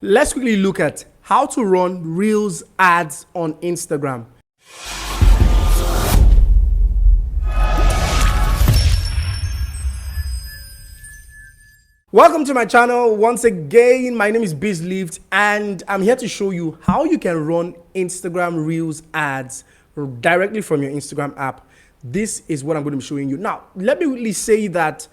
Let's quickly look at how to run Reels ads on Instagram. Welcome to my channel. Once again, my name is BizLift and I'm here to show you how you can run Instagram Reels ads directly from your Instagram app. This is what I'm going to be showing you. Now, let me really say that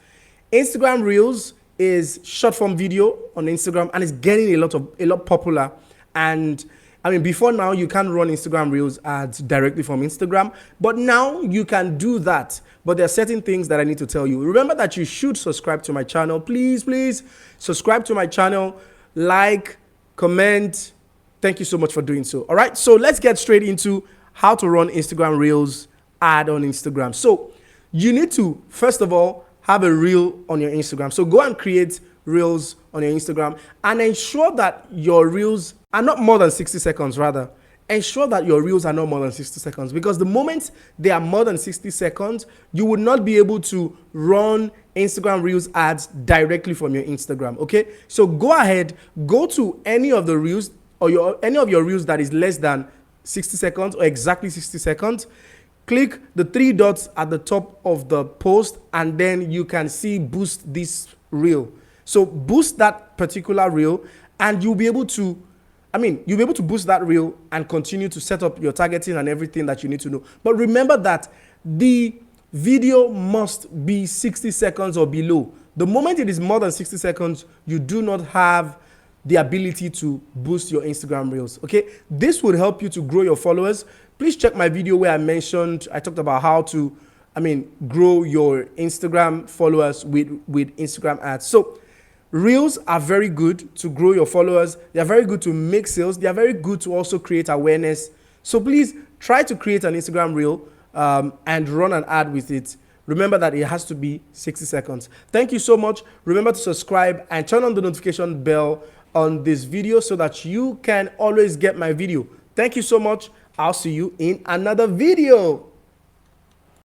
Instagram Reels is short form video on Instagram and it's getting a lot popular. And I mean, before now you can't run Instagram Reels ads directly from Instagram, but now you can do that. But there are certain things that I need to tell you. Remember that you should subscribe to my channel. Please subscribe to my channel, like, comment. Thank you so much for doing so. All right, so let's get straight into how to run Instagram Reels ad on Instagram. So you need to, first of all, have a reel on your Instagram. So go and create reels on your Instagram and ensure that your reels are not more than 60 seconds rather. Ensure that your reels are not more than 60 seconds, because the moment they are more than 60 seconds, you would not be able to run Instagram Reels ads directly from your Instagram, okay? So go ahead, go to any of the reels or any of your reels that is less than 60 seconds or exactly 60 seconds. Click the three dots at the top of the post and then you can see boost this reel. So boost that particular reel and you'll be able to boost that reel and continue to set up your targeting and everything that you need to know. But remember that the video must be 60 seconds or below. The moment it is more than 60 seconds, you do not have the ability to boost your Instagram Reels, okay? This would help you to grow your followers. Please check my video where I talked about how to, grow your Instagram followers with Instagram ads. So Reels are very good to grow your followers. They are very good to make sales. They are very good to also create awareness. So please try to create an Instagram Reel and run an ad with it. Remember that it has to be 60 seconds. Thank you so much. Remember to subscribe and turn on the notification bell on this video so that you can always get my video. Thank you so much. I'll see you in another video.